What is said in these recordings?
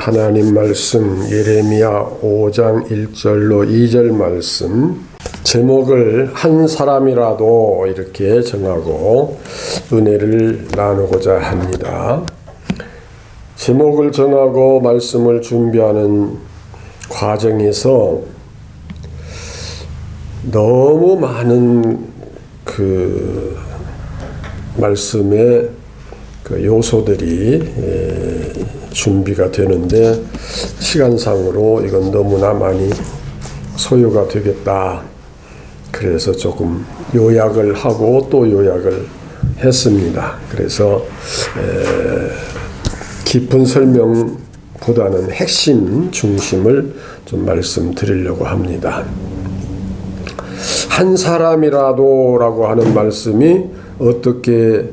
하나님 말씀 예레미야 5장 1절로 2절 말씀, 제목을 한 사람이라도 이렇게 정하고 은혜를 나누고자 합니다. 제목을 정하고 말씀을 준비하는 과정에서 너무 많은 그 말씀의 그 요소들이 준비가 되는데 시간상으로 이건 너무나 많이 소요가 되겠다. 그래서 조금 요약을 하고 또 요약을 했습니다. 그래서 깊은 설명보다는 핵심 중심을 좀 말씀드리려고 합니다. 한 사람이라도라고 하는 말씀이 어떻게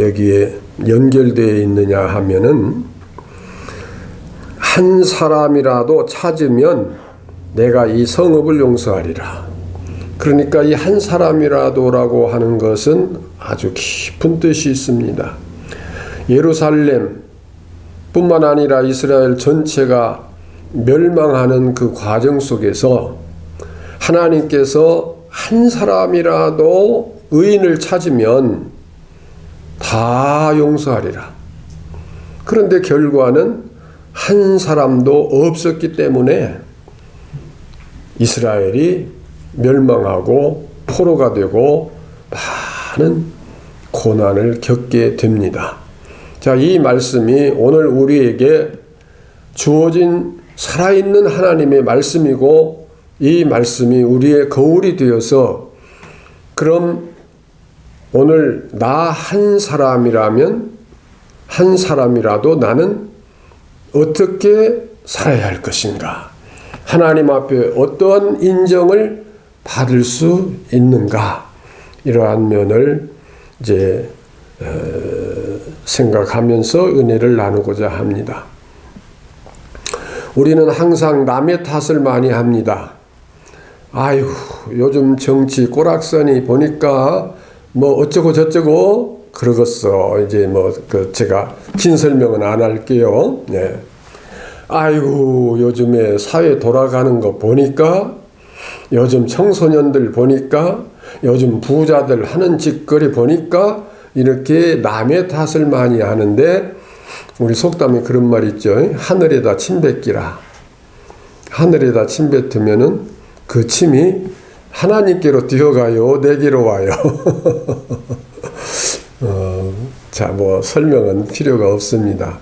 여기에 연결되어 있느냐 하면은, 한 사람이라도 찾으면 내가 이 성읍을 용서하리라. 그러니까 이 한 사람이라도라고 하는 것은 아주 깊은 뜻이 있습니다. 예루살렘 뿐만 아니라 이스라엘 전체가 멸망하는 그 과정 속에서 하나님께서 한 사람이라도 의인을 찾으면 다 용서하리라. 그런데 결과는 한 사람도 없었기 때문에 이스라엘이 멸망하고 포로가 되고 많은 고난을 겪게 됩니다. 자, 이 말씀이 오늘 우리에게 주어진 살아있는 하나님의 말씀이고, 이 말씀이 우리의 거울이 되어서, 그럼 오늘 나 한 사람이라면, 한 사람이라도 나는 어떻게 살아야 할 것인가? 하나님 앞에 어떠한 인정을 받을 수 있는가? 이러한 면을 이제 생각하면서 은혜를 나누고자 합니다. 우리는 항상 남의 탓을 많이 합니다. 아유, 요즘 정치 꼬락서니 보니까 뭐 어쩌고 저쩌고 그러겠어. 이제 뭐 제가 긴 설명은 안 할게요. 네. 아이고, 요즘에 사회 돌아가는 거 보니까, 요즘 청소년들 보니까, 요즘 부자들 하는 짓거리 보니까 이렇게 남의 탓을 많이 하는데, 우리 속담에 그런 말 있죠. 하늘에다 침 뱉기라. 하늘에다 침 뱉으면은 그 침이 하나님께로 뛰어가요, 내게로 와요. 자, 뭐 설명은 필요가 없습니다.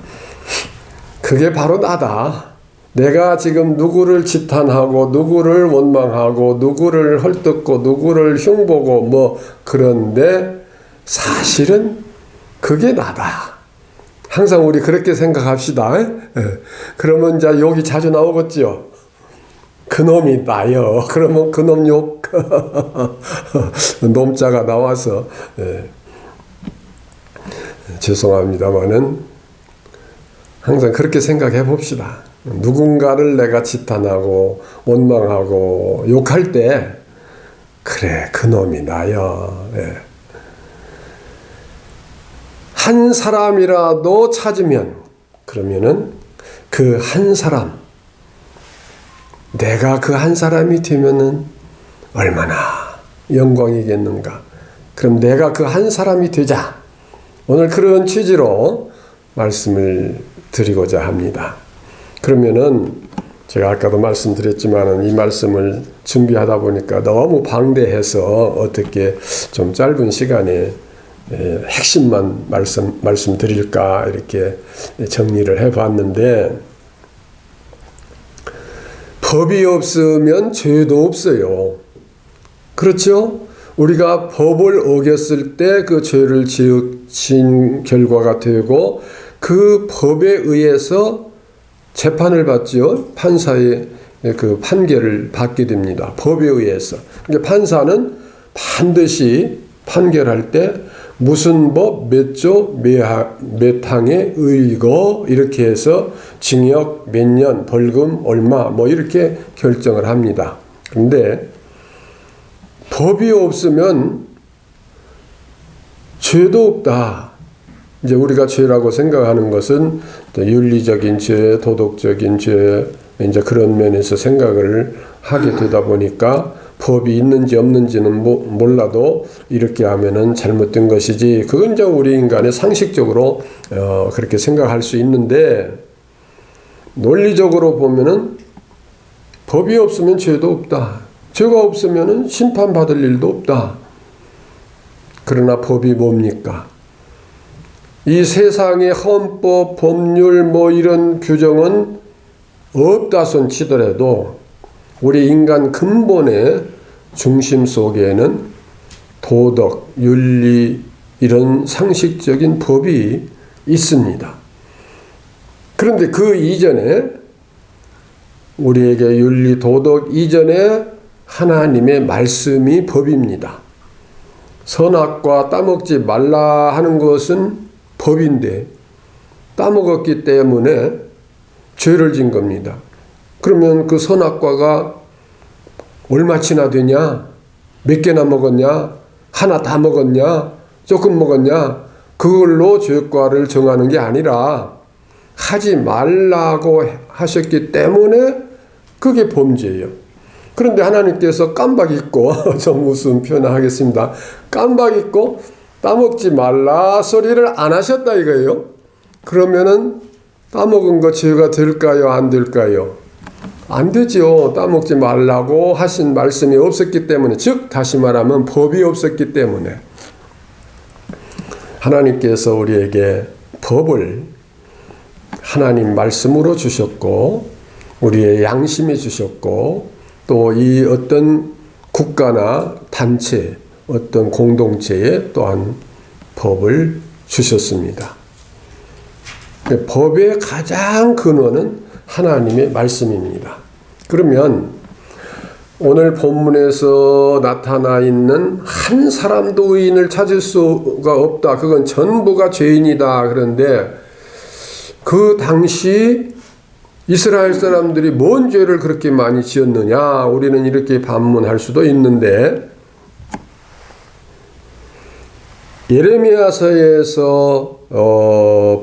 그게 바로 나다. 내가 지금 누구를 지탄하고 누구를 원망하고 누구를 헐뜯고 누구를 흉보고 뭐 그런데 사실은 그게 나다. 항상 우리 그렇게 생각합시다. 그러면 이제 욕이 자주 나오겠지요. 그놈이 나요. 그러면 그놈 욕 놈자가 나와서 죄송합니다마는 항상 그렇게 생각해 봅시다. 누군가를 내가 지탄하고 원망하고 욕할 때, 그래, 그놈이 나요. 한 사람이라도 찾으면, 그러면은 그 한 사람, 내가 그 한 사람이 되면은 얼마나 영광이겠는가. 그럼 내가 그 한 사람이 되자. 오늘 그런 취지로 말씀을 드리고자 합니다. 그러면은 제가 아까도 말씀드렸지만은 이 말씀을 준비하다 보니까 너무 방대해서 어떻게 좀 짧은 시간에 핵심만 말씀드릴까 이렇게 정리를 해봤는데, 법이 없으면 죄도 없어요. 그렇죠? 우리가 법을 어겼을 때 그 죄를 지은 결과가 되고, 그 법에 의해서 재판을 받죠. 판사의 그 판결을 받게 됩니다. 법에 의해서. 그러니까 판사는 반드시 판결할 때 무슨 법, 몇 조, 몇 항에 의거 이렇게 해서 징역 몇 년, 벌금 얼마 뭐 이렇게 결정을 합니다. 그런데 법이 없으면 죄도 없다. 이제 우리가 죄라고 생각하는 것은 윤리적인 죄, 도덕적인 죄, 이제 그런 면에서 생각을 하게 되다 보니까 법이 있는지 없는지는 몰라도 이렇게 하면은 잘못된 것이지, 그건 이제 우리 인간의 상식적으로 그렇게 생각할 수 있는데, 논리적으로 보면은 법이 없으면 죄도 없다. 죄가 없으면은 심판받을 일도 없다. 그러나 법이 뭡니까? 이 세상의 헌법, 법률 뭐 이런 규정은 없다 손 치더라도 우리 인간 근본의 중심 속에는 도덕, 윤리 이런 상식적인 법이 있습니다. 그런데 그 이전에 우리에게 윤리, 도덕 이전에 하나님의 말씀이 법입니다. 선악과 따먹지 말라 하는 것은 법인데 따먹었기 때문에 죄를 진 겁니다. 그러면 그 선악과가 얼마치나 되냐? 몇 개나 먹었냐? 하나 다 먹었냐? 조금 먹었냐? 그걸로 죄과를 정하는 게 아니라 하지 말라고 하셨기 때문에 그게 범죄예요. 그런데 하나님께서 깜박 잊고 좀 무슨 표현을 하겠습니다. 깜박 잊고 따먹지 말라 소리를 안 하셨다 이거예요. 그러면은 따먹은 거 죄가 될까요? 안 될까요? 안 되죠. 따먹지 말라고 하신 말씀이 없었기 때문에, 즉 다시 말하면 법이 없었기 때문에 하나님께서 우리에게 법을 하나님 말씀으로 주셨고 우리의 양심에 주셨고 또 이 어떤 국가나 단체, 어떤 공동체에 또한 법을 주셨습니다. 법의 가장 근원은 하나님의 말씀입니다. 그러면 오늘 본문에서 나타나 있는 한 사람도 의인을 찾을 수가 없다. 그건 전부가 죄인이다. 그런데 그 당시 이스라엘 사람들이 뭔 죄를 그렇게 많이 지었느냐? 우리는 이렇게 반문할 수도 있는데, 예레미야서에서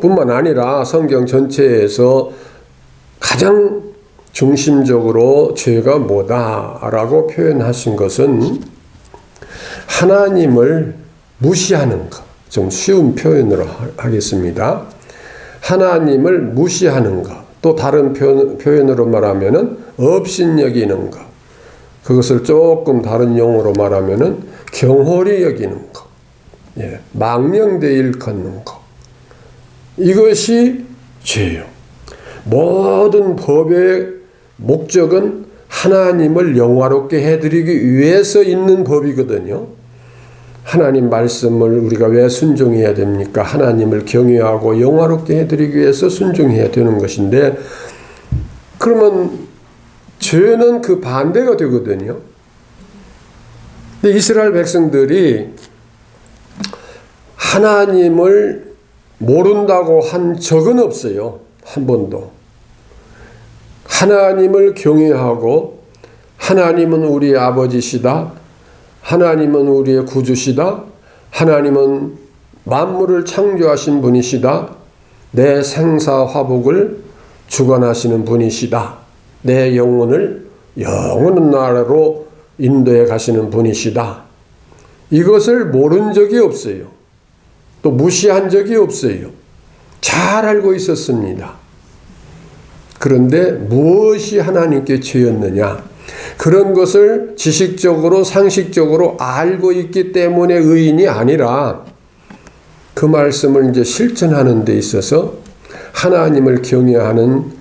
뿐만 아니라 성경 전체에서 가장 중심적으로 죄가 뭐다라고 표현하신 것은 하나님을 무시하는 것. 좀 쉬운 표현으로 하겠습니다. 하나님을 무시하는 것. 또 다른 표현으로 말하면은 업신여기는 것. 그것을 조금 다른 용어로 말하면은 경홀히 여기는 것. 예, 망령되 일컫는 것. 이것이 죄요. 모든 법의 목적은 하나님을 영화롭게 해드리기 위해서 있는 법이거든요. 하나님 말씀을 우리가 왜 순종해야 됩니까? 하나님을 경외하고 영화롭게 해드리기 위해서 순종해야 되는 것인데, 그러면 죄는 그 반대가 되거든요. 근데 이스라엘 백성들이 하나님을 모른다고 한 적은 없어요. 한 번도. 하나님을 경외하고 하나님은 우리의 아버지시다. 하나님은 우리의 구주시다. 하나님은 만물을 창조하신 분이시다. 내 생사화복을 주관하시는 분이시다. 내 영혼을 영원한 나라로 인도해 가시는 분이시다. 이것을 모른 적이 없어요. 또 무시한 적이 없어요. 잘 알고 있었습니다. 그런데 무엇이 하나님께 죄였느냐? 그런 것을 지식적으로 상식적으로 알고 있기 때문에 의인이 아니라 그 말씀을 이제 실천하는 데 있어서 하나님을 경외하는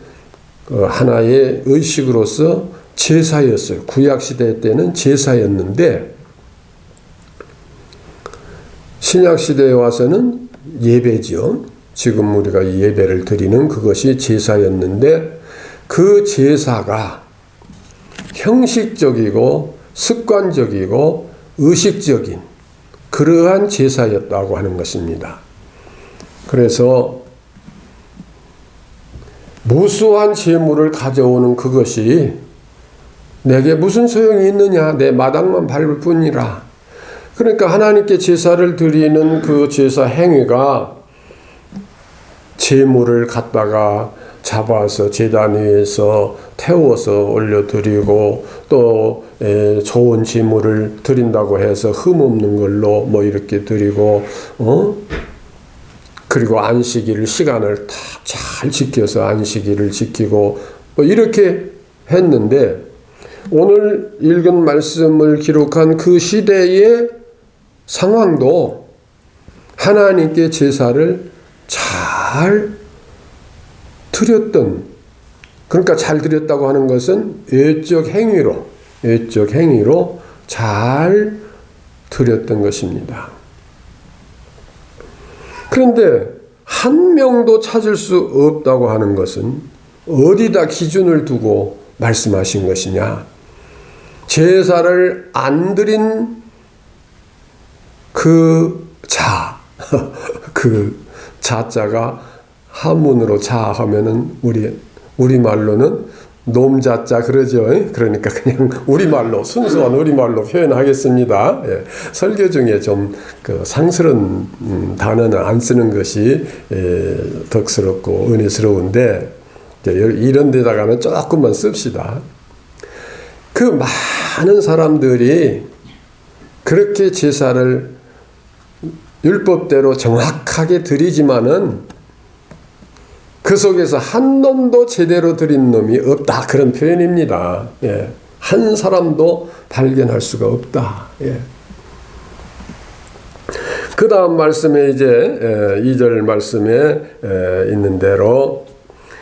하나의 의식으로서 제사였어요. 구약시대 때는 제사였는데 신약시대에 와서는 예배죠. 지금 우리가 예배를 드리는 그것이 제사였는데 그 제사가 형식적이고 습관적이고 의식적인 그러한 제사였다고 하는 것입니다. 그래서 무수한 재물을 가져오는 그것이 내게 무슨 소용이 있느냐? 내 마당만 밟을 뿐이라. 그러니까 하나님께 제사를 드리는 그 제사 행위가 제물을 갖다가 잡아서 제단 위에서 태워서 올려드리고 또 좋은 제물을 드린다고 해서 흠없는 걸로 뭐 이렇게 드리고 그리고 안식일 시간을 다 잘 지켜서 안식일을 지키고 뭐 이렇게 했는데 오늘 읽은 말씀을 기록한 그 시대의 상황도 하나님께 제사를 잘 드렸던, 그러니까 잘 드렸다고 하는 것은 외적 행위로 잘 드렸던 것입니다. 그런데 한 명도 찾을 수 없다고 하는 것은 어디다 기준을 두고 말씀하신 것이냐? 제사를 안 드린 그 자, 그 자자가 한문으로 자 하면은 우리말로는 놈자자 그러죠. 그러니까 그냥 우리말로 순수한 우리말로 표현하겠습니다. 예. 설교 중에 좀 그 상스러운 단어는 안 쓰는 것이 덕스럽고 은혜스러운데 이런 데다가는 조금만 씁시다. 그 많은 사람들이 그렇게 제사를 율법대로 정확하게 드리지만은 그 속에서 한 놈도 제대로 드린 놈이 없다. 그런 표현입니다. 예. 한 사람도 발견할 수가 없다. 예. 그 다음 말씀에 이제 2절 말씀에 있는 대로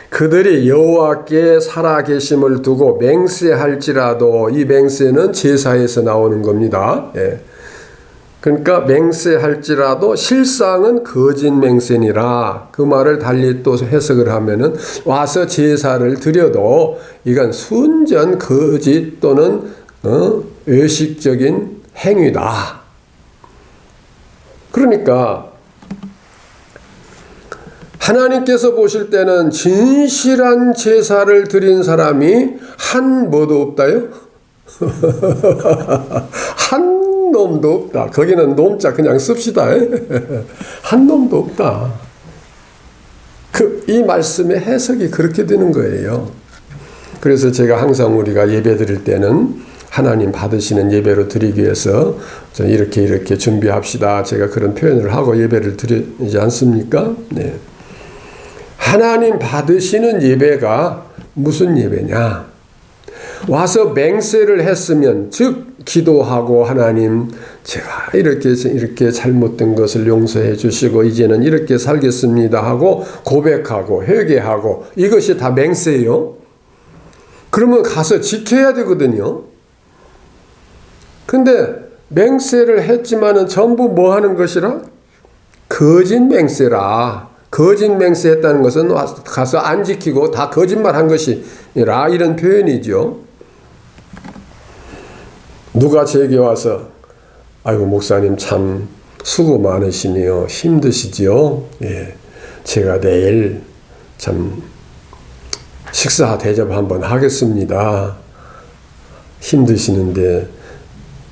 그들이 여호와께 살아계심을 두고 맹세할지라도, 이 맹세는 제사에서 나오는 겁니다. 예. 그러니까 맹세할지라도 실상은 거짓 맹세니라. 그 말을 달리 또 해석을 하면은 와서 제사를 드려도 이건 순전 거짓 또는 외식적인 행위다. 그러니까 하나님께서 보실 때는 진실한 제사를 드린 사람이 한 뭐도 없다요? 한 놈도 없다. 거기는 놈자 그냥 씁시다. 한 놈도 없다. 이 말씀의 해석이 그렇게 되는 거예요. 그래서 제가 항상 우리가 예배 드릴 때는 하나님 받으시는 예배로 드리기 위해서 이렇게 준비합시다. 제가 그런 표현을 하고 예배를 드리지 않습니까? 네. 하나님 받으시는 예배가 무슨 예배냐? 와서 맹세를 했으면, 즉 기도하고 하나님 제가 이렇게 잘못된 것을 용서해 주시고 이제는 이렇게 살겠습니다 하고 고백하고 회개하고, 이것이 다 맹세예요. 그러면 가서 지켜야 되거든요. 근데 맹세를 했지만은 전부 뭐 하는 것이라? 거짓 맹세라. 거짓 맹세했다는 것은 가서 안 지키고 다 거짓말한 것이라, 이런 표현이죠. 누가 제게 와서 아이고 목사님 참 수고 많으시네요. 힘드시죠? 예. 제가 내일 참 식사 대접 한번 하겠습니다. 힘드시는데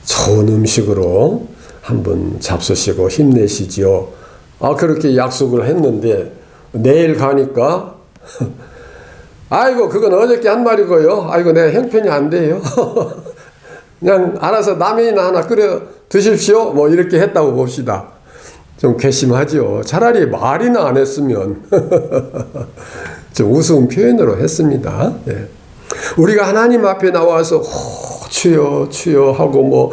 좋은 음식으로 한번 잡수시고 힘내시지요. 그렇게 약속을 했는데 내일 가니까 아이고 그건 어저께 한 말이고요. 아이고 내가 형편이 안 돼요. 그냥 알아서 라면이나 하나 끓여 드십시오. 뭐 이렇게 했다고 봅시다. 좀 괘씸하죠. 차라리 말이나 안 했으면 좀 우스운 표현으로 했습니다. 예. 우리가 하나님 앞에 나와서 주여 주여 하고 뭐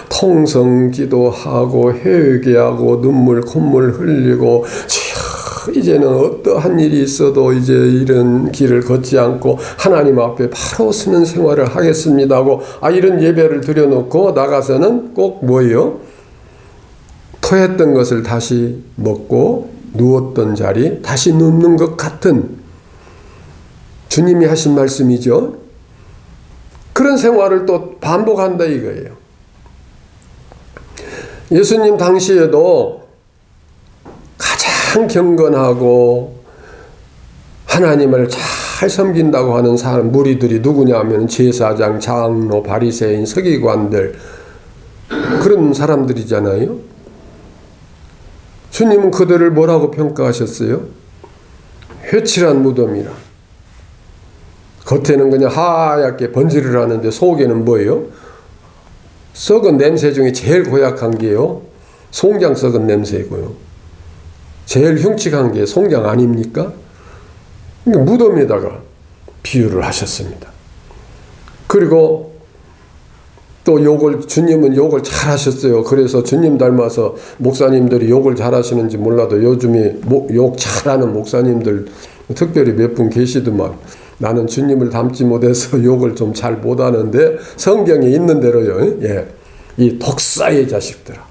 통성기도 하고 회개하고 눈물 콧물 흘리고 이제는 어떠한 일이 있어도 이제 이런 길을 걷지 않고 하나님 앞에 바로 서는 생활을 하겠습니다 하고 이런 예배를 드려놓고 나가서는 꼭 뭐예요? 토했던 것을 다시 먹고 누웠던 자리 다시 눕는 것 같은, 주님이 하신 말씀이죠. 그런 생활을 또 반복한다 이거예요. 예수님 당시에도 가장 경건하고 하나님을 잘 섬긴다고 하는 사람 무리들이 누구냐 하면 제사장, 장로, 바리새인, 서기관들, 그런 사람들이잖아요. 주님은 그들을 뭐라고 평가하셨어요? 회칠한 무덤이라. 겉에는 그냥 하얗게 번지를 하는데 속에는 뭐예요? 썩은 냄새 중에 제일 고약한 게요, 송장 썩은 냄새이고요. 제일 흉측한 게 송장 아닙니까? 그러니까 무덤에다가 비유를 하셨습니다. 그리고 또 주님은 욕을 잘 하셨어요. 그래서 주님 닮아서 목사님들이 욕을 잘 하시는지 몰라도 요즘에 욕 잘하는 목사님들 특별히 몇 분 계시더만, 나는 주님을 닮지 못해서 욕을 좀 잘 못하는데 성경에 있는 대로요. 예. 이 독사의 자식들아,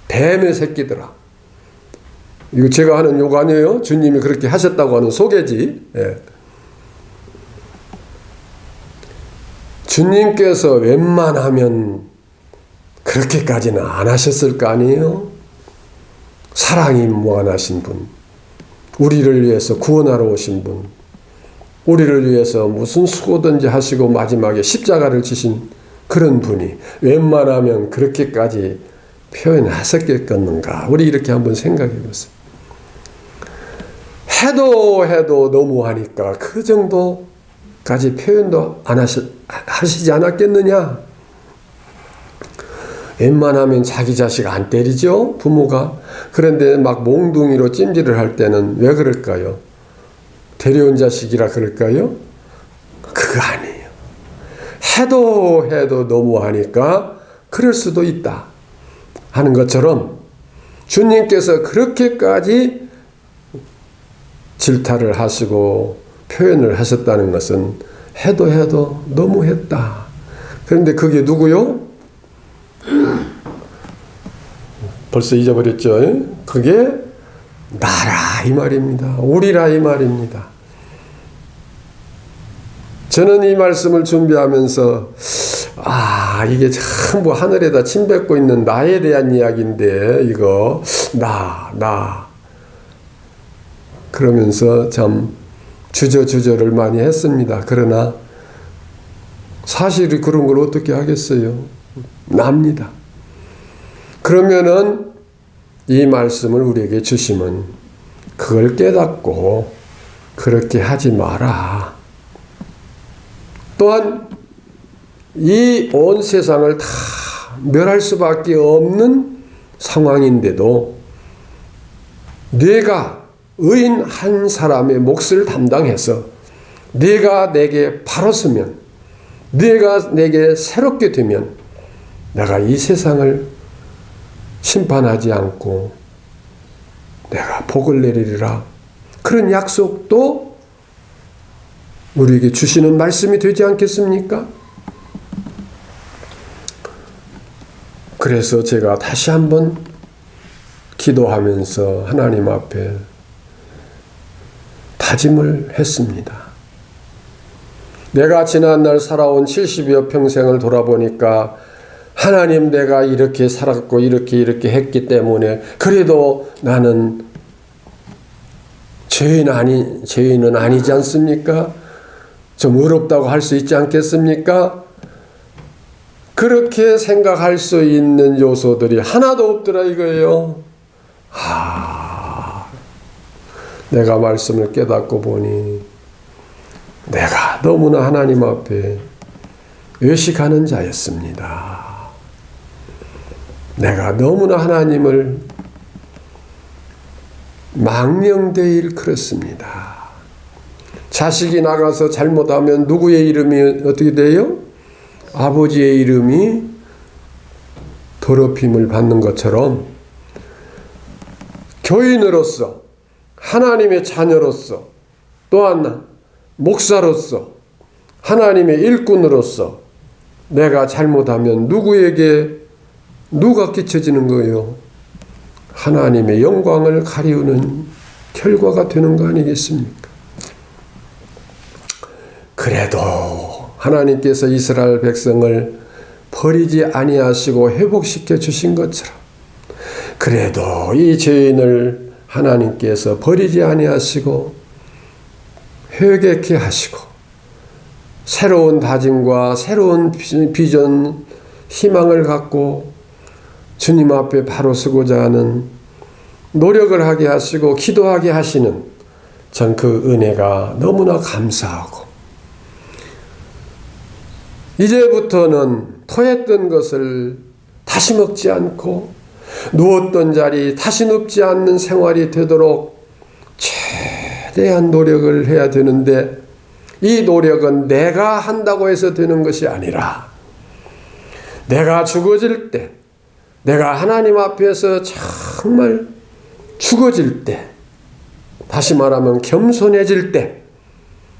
뱀의 새끼들아. 이거 제가 하는 욕 아니에요. 주님이 그렇게 하셨다고 하는 소개지. 예. 주님께서 웬만하면 그렇게까지는 안 하셨을 거 아니에요. 사랑이 무한하신 분, 우리를 위해서 구원하러 오신 분, 우리를 위해서 무슨 수고든지 하시고 마지막에 십자가를 지신 그런 분이 웬만하면 그렇게까지 표현하셨겠는가. 우리 이렇게 한번 생각해 보세요. 해도 너무하니까 그 정도까지 표현도 안 하시지 않았겠느냐. 웬만하면 자기 자식 안 때리죠, 부모가. 그런데 막 몽둥이로 찜질을 할 때는 왜 그럴까요? 데려온 자식이라 그럴까요? 그거 아니에요. 해도 너무하니까 그럴 수도 있다 하는 것처럼, 주님께서 그렇게까지 질타를 하시고 표현을 하셨다는 것은 해도 너무했다. 그런데 그게 누구요? 벌써 잊어버렸죠? 그게 나라 이 말입니다. 우리라 이 말입니다. 저는 이 말씀을 준비하면서 이게 전부 하늘에다 침 뱉고 있는 나에 대한 이야기인데, 이거 나 그러면서 참 주저를 많이 했습니다. 그러나 사실이 그런 걸 어떻게 하겠어요? 납니다. 그러면은 이 말씀을 우리에게 주시면 그걸 깨닫고 그렇게 하지 마라. 또한 이 온 세상을 다 멸할 수밖에 없는 상황인데도 네가 의인 한 사람의 몫을 담당해서 네가 내게 바로 서면, 네가 내게 새롭게 되면 내가 이 세상을 심판하지 않고 내가 복을 내리리라. 그런 약속도 우리에게 주시는 말씀이 되지 않겠습니까? 그래서 제가 다시 한번 기도하면서 하나님 앞에 다짐을 했습니다. 내가 지난날 살아온 70여 평생을 돌아보니까 하나님, 내가 이렇게 살았고 이렇게 했기 때문에 그래도 나는 죄인은 아니지 않습니까? 좀 의롭다고 할 수 있지 않겠습니까? 그렇게 생각할 수 있는 요소들이 하나도 없더라 이거예요. 내가 말씀을 깨닫고 보니 내가 너무나 하나님 앞에 외식하는 자였습니다. 내가 너무나 하나님을 망령되이 일컬었습니다. 자식이 나가서 잘못하면 누구의 이름이 어떻게 돼요? 아버지의 이름이 더럽힘을 받는 것처럼 교인으로서, 하나님의 자녀로서, 또한 목사로서, 하나님의 일꾼으로서 내가 잘못하면 누가 끼쳐지는 거예요? 하나님의 영광을 가리우는 결과가 되는 거 아니겠습니까? 그래도 하나님께서 이스라엘 백성을 버리지 아니하시고 회복시켜 주신 것처럼, 그래도 이 죄인을 하나님께서 버리지 아니하시고 회개케 하시고 새로운 다짐과 새로운 비전, 희망을 갖고 주님 앞에 바로 서고자 하는 노력을 하게 하시고 기도하게 하시는 전 그 은혜가 너무나 감사하고 이제부터는 토했던 것을 다시 먹지 않고 누웠던 자리 다시 눕지 않는 생활이 되도록 최대한 노력을 해야 되는데 이 노력은 내가 한다고 해서 되는 것이 아니라 내가 죽어질 때 내가 하나님 앞에서 정말 죽어질 때 다시 말하면 겸손해질 때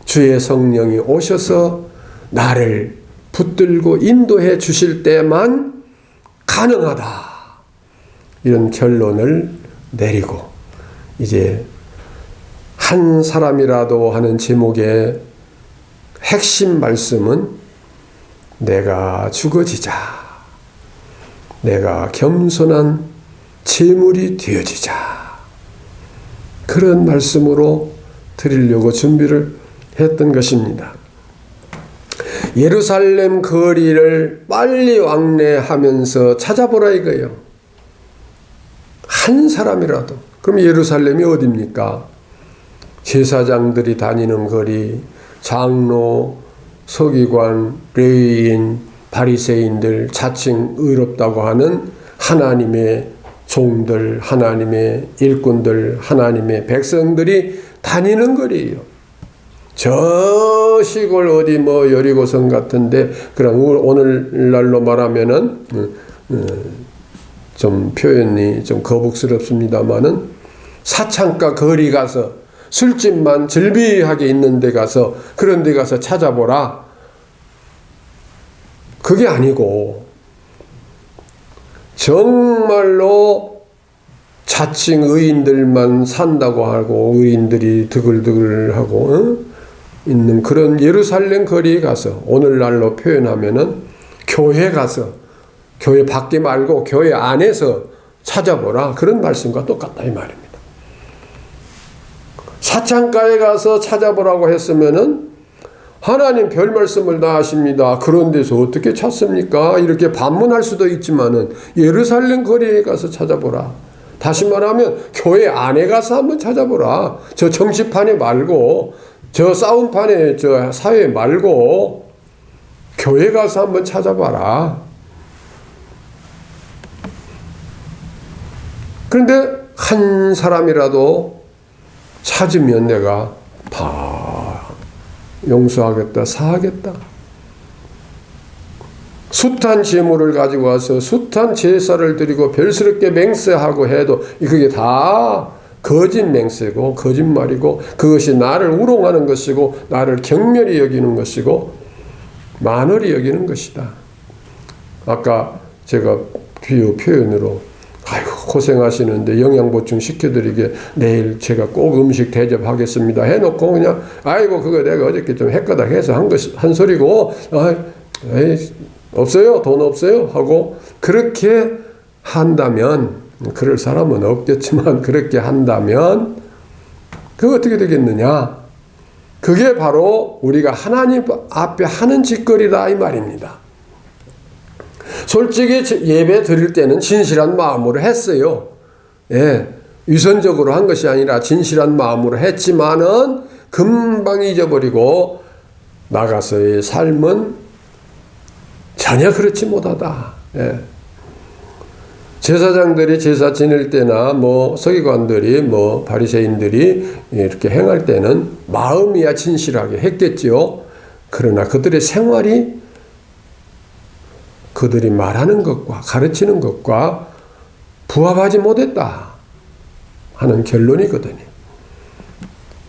주의 성령이 오셔서 나를 붙들고 인도해 주실 때만 가능하다. 이런 결론을 내리고 이제 한 사람이라도 하는 제목의 핵심 말씀은 내가 죽어지자. 내가 겸손한 제물이 되어지자. 그런 말씀으로 드리려고 준비를 했던 것입니다. 예루살렘 거리를 빨리 왕래하면서 찾아보라 이거예요. 한 사람이라도. 그럼 예루살렘이 어디입니까? 제사장들이 다니는 거리, 장로, 서기관, 레위인, 바리새인들, 자칭 의롭다고 하는 하나님의 종들, 하나님의 일꾼들, 하나님의 백성들이 다니는 거리예요. 저 시골 어디 뭐 여리고성 같은데, 그럼 오늘날로 말하면은 좀 표현이 좀 거북스럽습니다만은 사창가 거리 가서 술집만 즐비하게 있는 데 가서 그런 데 가서 찾아보라. 그게 아니고 정말로 자칭 의인들만 산다고 하고 의인들이 드글드글하고 있는 그런 예루살렘 거리에 가서 오늘날로 표현하면은 교회 가서 교회 밖에 말고 교회 안에서 찾아보라. 그런 말씀과 똑같다 이 말입니다. 사창가에 가서 찾아보라고 했으면은 하나님 별 말씀을 다 하십니다. 그런 데서 어떻게 찾습니까? 이렇게 반문할 수도 있지만은 예루살렘 거리에 가서 찾아보라. 다시 말하면 교회 안에 가서 한번 찾아보라. 저 정치판에 말고 저 싸움판에 저 사회 말고 교회 가서 한번 찾아봐라. 그런데 한 사람이라도 찾으면 내가 다 용서하겠다, 사하겠다. 숱한 제물을 가지고 와서 숱한 제사를 드리고 별스럽게 맹세하고 해도 그게 다 거짓 맹세고 거짓말이고 그것이 나를 우롱하는 것이고 나를 경멸히 여기는 것이고 만월히 여기는 것이다. 아까 제가 비유 표현으로 아이고 고생하시는데 영양보충 시켜드리게 내일 제가 꼭 음식 대접하겠습니다 해놓고 그냥 아이고 그거 내가 어저께 좀 헷가닥 해서 한 소리고 에이 없어요 돈 없어요 하고 그렇게 한다면 그럴 사람은 없겠지만 그렇게 한다면 그거 어떻게 되겠느냐. 그게 바로 우리가 하나님 앞에 하는 짓거리다 이 말입니다. 솔직히 예배 드릴 때는 진실한 마음으로 했어요. 예, 위선적으로 한 것이 아니라 진실한 마음으로 했지만은 금방 잊어버리고 나가서의 삶은 전혀 그렇지 못하다. 예. 제사장들이 제사 지낼 때나 뭐 서기관들이 뭐 바리새인들이 이렇게 행할 때는 마음이야 진실하게 했겠지요. 그러나 그들의 생활이 그들이 말하는 것과 가르치는 것과 부합하지 못했다 하는 결론이거든요.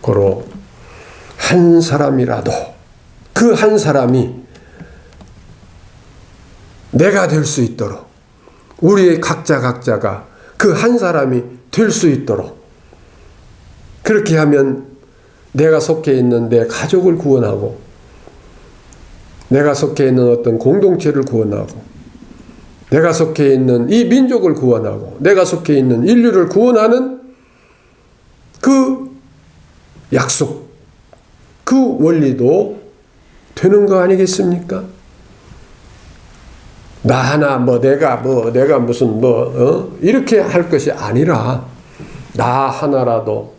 고로 한 사람이라도 그 한 사람이 내가 될 수 있도록 우리의 각자가 그 한 사람이 될 수 있도록 그렇게 하면 내가 속해 있는 내 가족을 구원하고 내가 속해 있는 어떤 공동체를 구원하고 내가 속해 있는 이 민족을 구원하고 내가 속해 있는 인류를 구원하는 그 약속 그 원리도 되는 거 아니겠습니까? 나 하나 내가 무슨 이렇게 할 것이 아니라 나 하나라도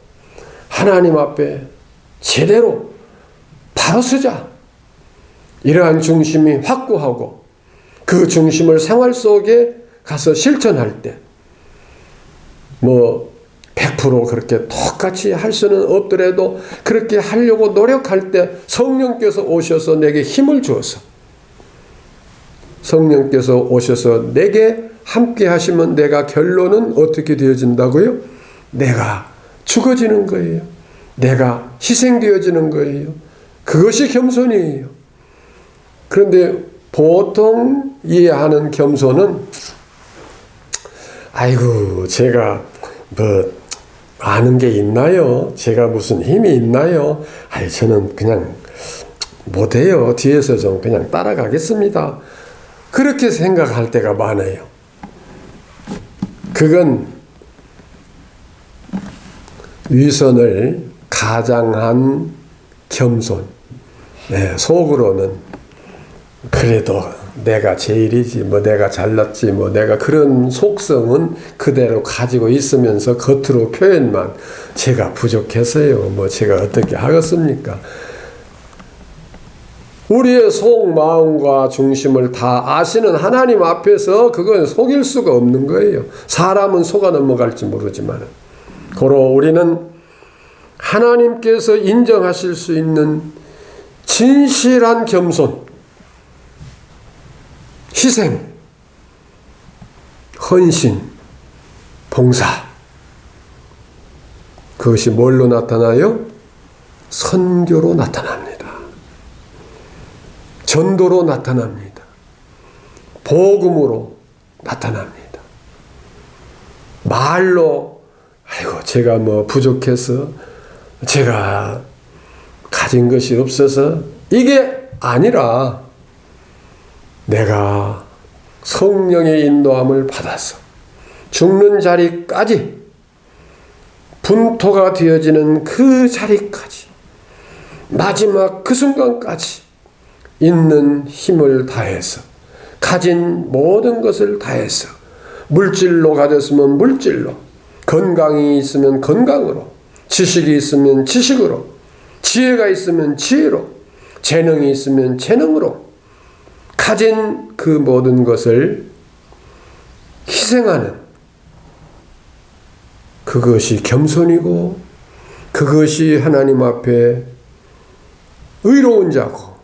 하나님 앞에 제대로 바로 서자. 이러한 중심이 확고하고 그 중심을 생활 속에 가서 실천할 때 뭐 100% 그렇게 똑같이 할 수는 없더라도 그렇게 하려고 노력할 때 성령께서 오셔서 내게 힘을 주어서 성령께서 오셔서 내게 함께 하시면 내가 결론은 어떻게 되어진다고요? 내가 죽어지는 거예요. 내가 희생되어지는 거예요. 그것이 겸손이에요. 그런데 보통 이해하는 겸손은 아이고 제가 뭐 아는 게 있나요? 제가 무슨 힘이 있나요? 아이 저는 그냥 못해요. 뒤에서 좀 그냥 따라가겠습니다. 그렇게 생각할 때가 많아요. 그건 위선을 가장한 겸손. 네, 속으로는 그래도 내가 제일이지 뭐 내가 잘났지 뭐 내가 그런 속성은 그대로 가지고 있으면서 겉으로 표현만 제가 부족해서요 뭐 제가 어떻게 하겠습니까? 우리의 속 마음과 중심을 다 아시는 하나님 앞에서 그건 속일 수가 없는 거예요. 사람은 속아 넘어갈지 모르지만 고로 우리는 하나님께서 인정하실 수 있는 진실한 겸손, 희생, 헌신, 봉사. 그것이 뭘로 나타나요? 선교로 나타납니다. 전도로 나타납니다. 복음으로 나타납니다. 말로 아이고 제가 뭐 부족해서 제가 가진 것이 없어서 이게 아니라 내가 성령의 인도함을 받아서 죽는 자리까지 분토가 되어지는 그 자리까지 마지막 그 순간까지 있는 힘을 다해서 가진 모든 것을 다해서 물질로 가졌으면 물질로 건강이 있으면 건강으로 지식이 있으면 지식으로 지혜가 있으면 지혜로 재능이 있으면 재능으로 가진 그 모든 것을 희생하는 그것이 겸손이고 그것이 하나님 앞에 의로운 자고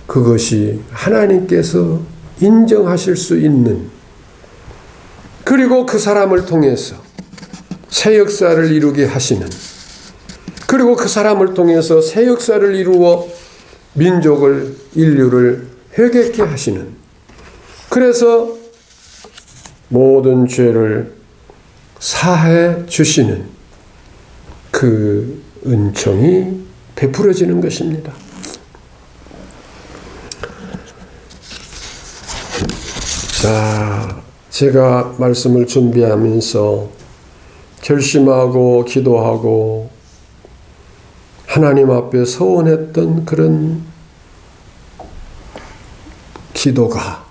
그것이 하나님께서 인정하실 수 있는 그리고 그 사람을 통해서 새 역사를 이루게 하시는 그리고 그 사람을 통해서 새 역사를 이루어 민족을 인류를 회개케 하시는 그래서 모든 죄를 사해 주시는 그 은총이 베풀어지는 것입니다. 자, 제가 말씀을 준비하면서 결심하고 기도하고 하나님 앞에 서원했던 그런 기도가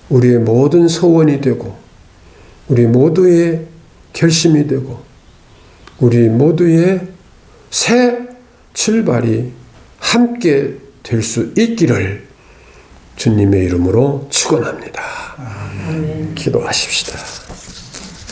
우리의 모든 소원이 되고 우리 모두의 결심이 되고 우리 모두의 새 출발이 함께 될 수 있기를 주님의 이름으로 축원합니다. 기도하십시다.